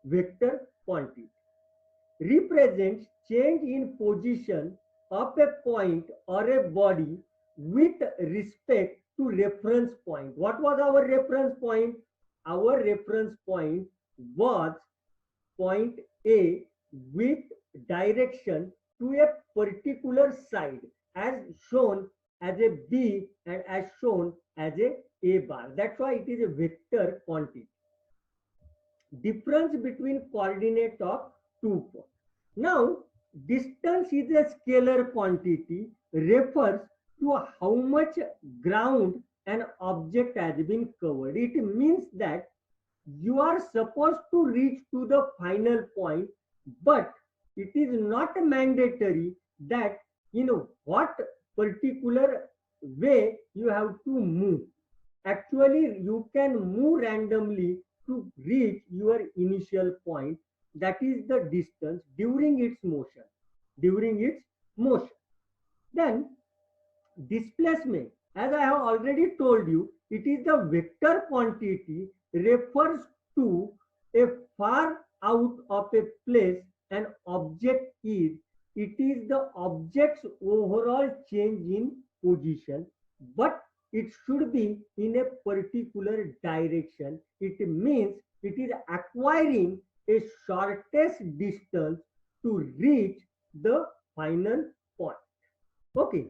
vector quantity. Represents change in position of a point or a body with respect to reference point. What was our reference point? Our reference point was point A with direction to a particular side as shown as a B and as shown as a bar. That's why it is a vector quantity. Difference between coordinate of two points. Now, distance is a scalar quantity, refers to how much ground an object has been covered. It means that you are supposed to reach to the final point, but it is not mandatory that what particular way you have to move. Actually, you can move randomly to reach your initial point, that is the distance during its motion. During its motion. Then displacement, as I have already told you, it is the vector quantity, refers to a far out of a place an object is. It is the object's overall change in position, but it should be in a particular direction. It means it is acquiring a shortest distance to reach the final point. Okay.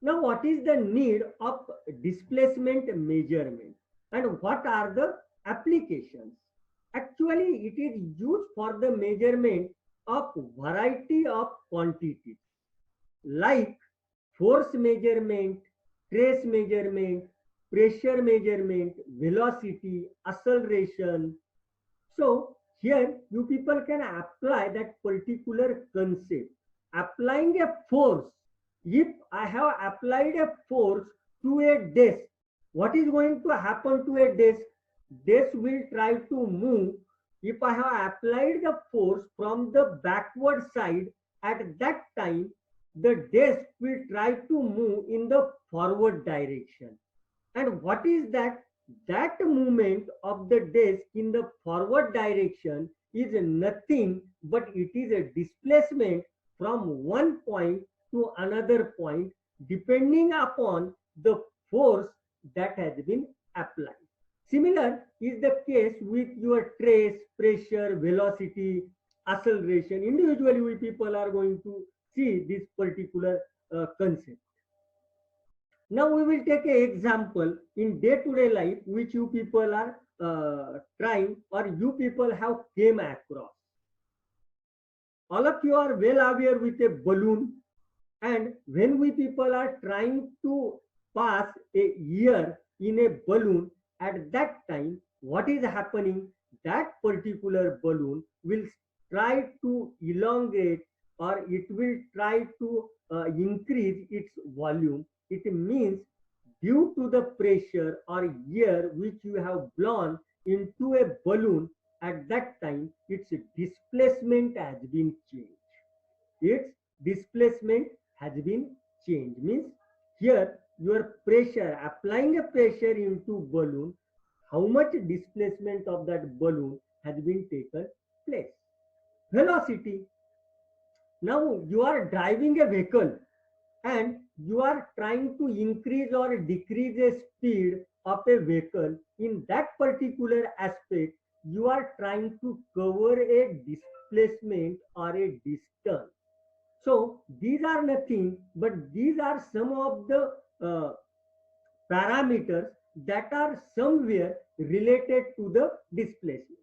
Now, what is the need of displacement measurement and what are the applications? Actually, it is used for the measurement of variety of quantities like force measurement, trace measurement, pressure measurement, velocity, acceleration. So here you people can apply that particular concept. Applying a force, if I have applied a force to a desk, what is going to happen to a desk? Desk will try to move. If I have applied the force from the backward side, at that time, the desk will try to move in the forward direction. And what is that? That movement of the desk in the forward direction is nothing but it is a displacement from one point to another point depending upon the force that has been applied. Similar is the case with your trace, pressure, velocity, acceleration. Individually, we people are going to see this particular concept. Now we will take an example in day-to-day life which you people are trying or you people have came across. All of you are well aware with a balloon, and when we people are trying to pass a year in a balloon, at that time what is happening, that particular balloon will try to elongate or it will try to increase its volume. It means due to the pressure or air which you have blown into a balloon, at that time its displacement has been changed. Its displacement has been changed. Means here your pressure, applying a pressure into balloon, how much displacement of that balloon has been taken place. Velocity. Now you are driving a vehicle and you are trying to increase or decrease the speed of a vehicle. In that particular aspect, you are trying to cover a displacement or a distance. So these are nothing but these are some of the parameters that are somewhere related to the displacement.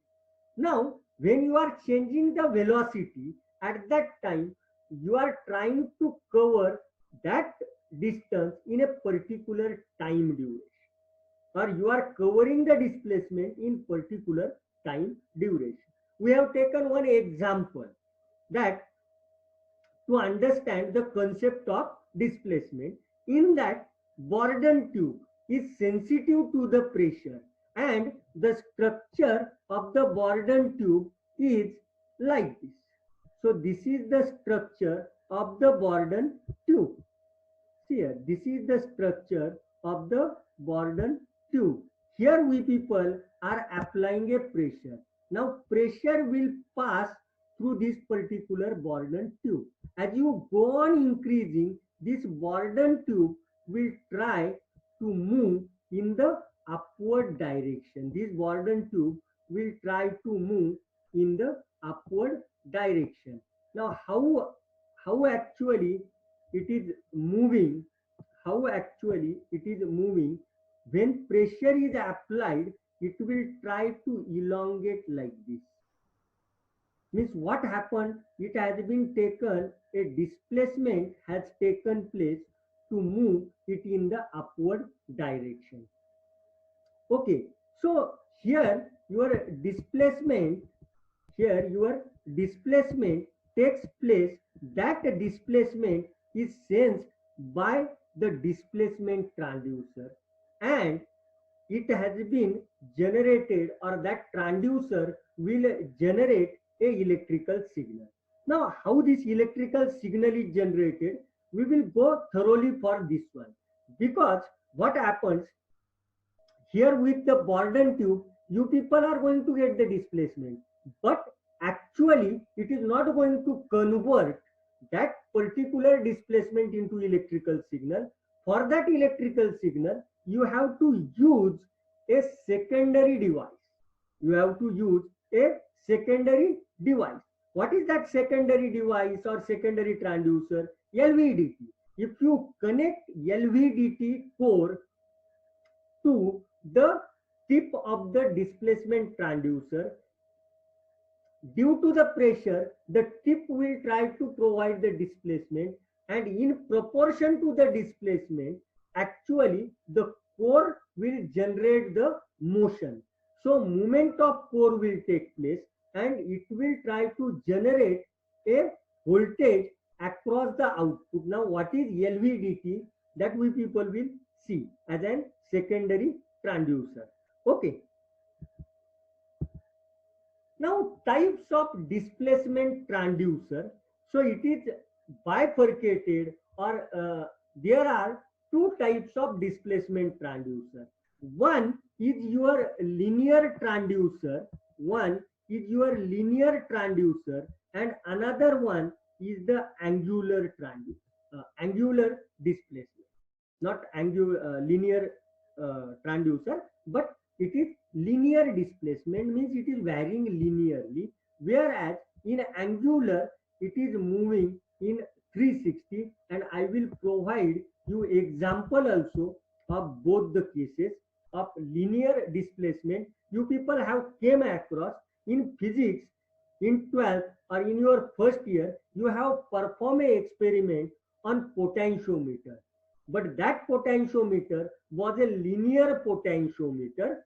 Now, when you are changing the velocity, at that time you are trying to cover that distance in a particular time duration, or you are covering the displacement in particular time duration. We have taken one example that to understand the concept of displacement, in that Bourdon tube is sensitive to the pressure and the structure of the Bourdon tube is like this. So this is the structure of the Bourdon tube. See here, this is the structure of the Bourdon tube. Here we people are applying a pressure. Now pressure will pass through this particular Bourdon tube. As you go on increasing, this Bourdon tube will try to move in the upward direction. This Bourdon tube will try to move in the upward direction. Now how actually it is moving, how actually it is moving, when pressure is applied, it will try to elongate like this. Means what happened, it has been taken, a displacement has taken place to move it in the upward direction. Okay, so here your displacement, here your displacement takes place, that displacement is sensed by the displacement transducer, and it has been generated, or that transducer will generate a electrical signal. Now how this electrical signal is generated, we will go thoroughly for this one, because what happens here with the Bourdon tube, you people are going to get the displacement, but actually it is not going to convert that particular displacement into electrical signal. For that electrical signal, you have to use a secondary device. You have to use a secondary device. What is that secondary device or secondary transducer? LVDT. If you connect LVDT core to the tip of the displacement transducer, due to the pressure, the tip will try to provide the displacement, and in proportion to the displacement, actually the core will generate the motion. So movement of core will take place, and it will try to generate a voltage across the output. Now what is LVDT? That we people will see as an secondary transducer. Okay. Now types of displacement transducer. So it is bifurcated, or there are two types of displacement transducer. One is your linear transducer. One is your linear transducer, and another one is the angular transducer, angular displacement. Not linear transducer, but it is linear displacement, means it is varying linearly, whereas in angular it is moving in 360, and I will provide you example also of both the cases of linear displacement. You people have came across in physics in 12th or in your first year, you have performed an experiment on potentiometer, but that potentiometer was a linear potentiometer,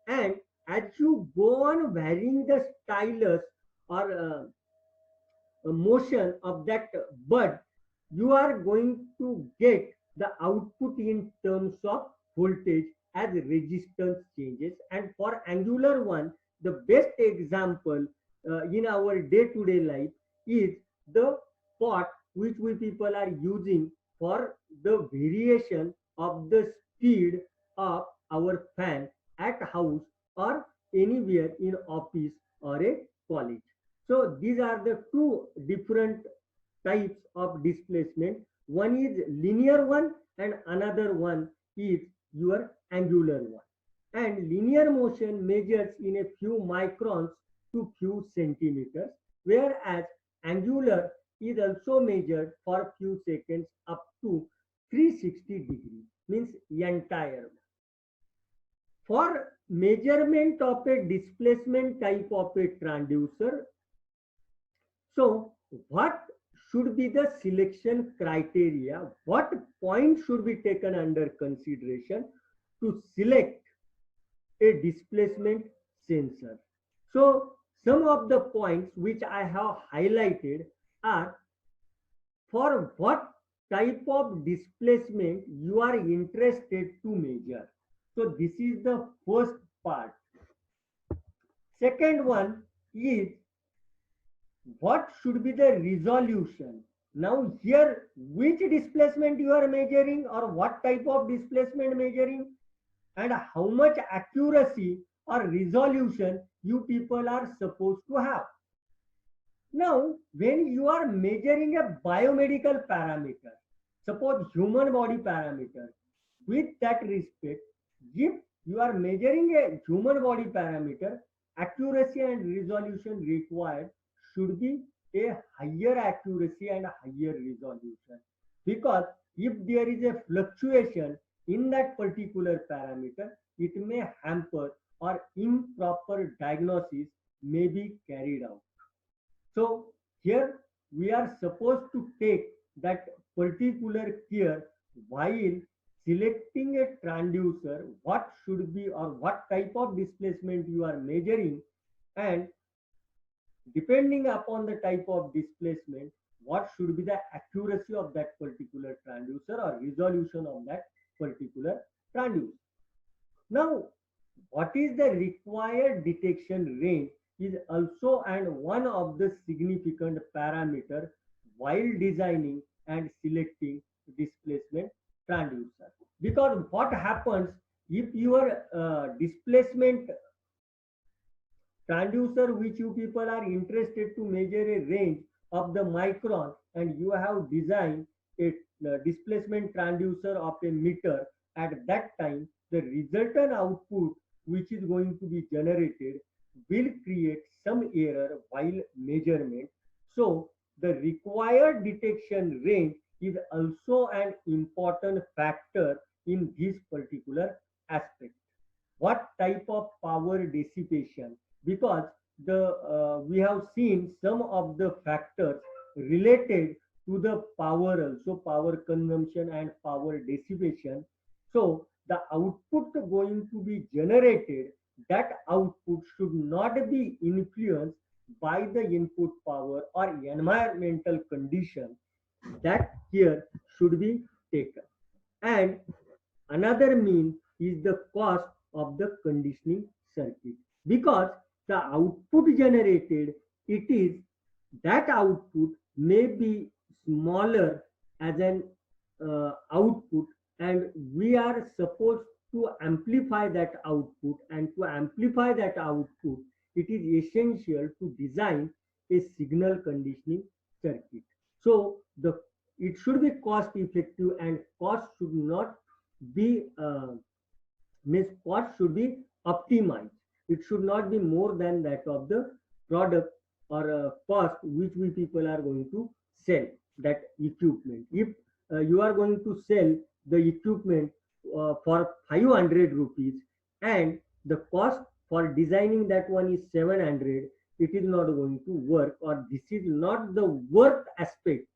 and as you go on varying the stylus or motion of that bud, you are going to get the output in terms of voltage as resistance changes. And for angular one, the best example in our day-to-day life is the pot which we people are using for the variation of the speed of our fan at house or anywhere in office or a college. So these are the two different types of displacement. One is linear one and another one is your angular one. And linear motion measures in a few microns to few centimeters, whereas angular is also measured for few seconds up to 360 degrees, means entire. For measurement of a displacement type of a transducer, so what should be the selection criteria? What point should be taken under consideration to select a displacement sensor? So some of the points which I have highlighted are: for what type of displacement you are interested to measure. So this is the first part. Second one is what should be the resolution. Now here, which displacement you are measuring, or what type of displacement measuring, and how much accuracy or resolution you people are supposed to have. Now, when you are measuring a biomedical parameter, suppose human body parameter, with that respect, if you are measuring a human body parameter, accuracy and resolution required should be a higher accuracy and a higher resolution. Because if there is a fluctuation in that particular parameter, it may hamper or improper diagnosis may be carried out. So here we are supposed to take that particular care while selecting a transducer, what should be or what type of displacement you are measuring, and depending upon the type of displacement, what should be the accuracy of that particular transducer or resolution of that particular transducer. Now, what is the required detection range is also and one of the significant parameter while designing and selecting displacement transducer. Because what happens if your displacement transducer which you people are interested to measure a range of the micron and you have designed a displacement transducer of a meter, at that time the resultant output which is going to be generated will create some error while measurement. So the required detection range is also an important factor in this particular aspect. What type of power dissipation, because the we have seen some of the factors related to the power, also power consumption and power dissipation. So the output going to be generated, that output should not be influenced by the input power or environmental condition. That care should be taken. And another mean is the cost of the conditioning circuit, because the output generated, it is that output may be smaller as an output, and we are supposed to amplify that output, and to amplify that output it is essential to design a signal conditioning circuit. So the it should be cost effective, and cost should not be means cost should be optimized. It should not be more than that of the product or cost which we people are going to sell that equipment. If you are going to sell the equipment for 500 rupees and the cost for designing that one is 700, it is not going to work, or this is not the worth aspect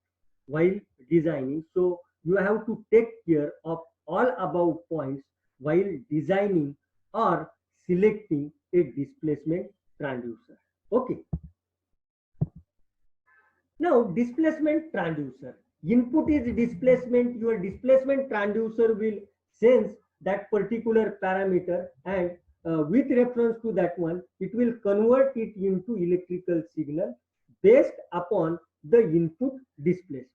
while designing. So you have to take care of all above points while designing or selecting a displacement transducer. Okay. Now displacement transducer. Input is displacement. Your displacement transducer will sense that particular parameter, and with reference to that one, it will convert it into electrical signal based upon the input displacement.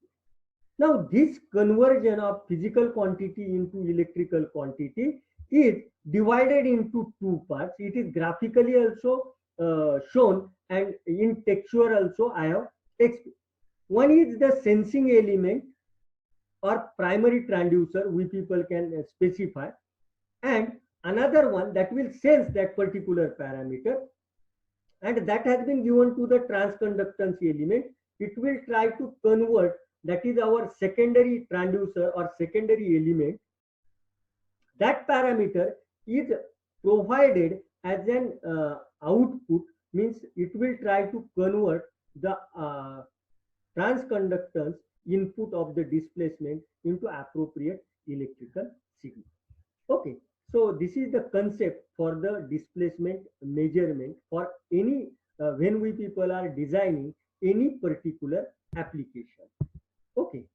Now, this conversion of physical quantity into electrical quantity is divided into two parts. It is graphically also shown, and in texture also I have explained. One is the sensing element or primary transducer, we people can specify, and another one that will sense that particular parameter, and that has been given to the transconductance element. It will try to convert, that is our secondary transducer or secondary element. That parameter is provided as an output, means it will try to convert the transconductance input of the displacement into appropriate electrical signal. Okay, so this is the concept for the displacement measurement for any when we people are designing any particular application. Okay.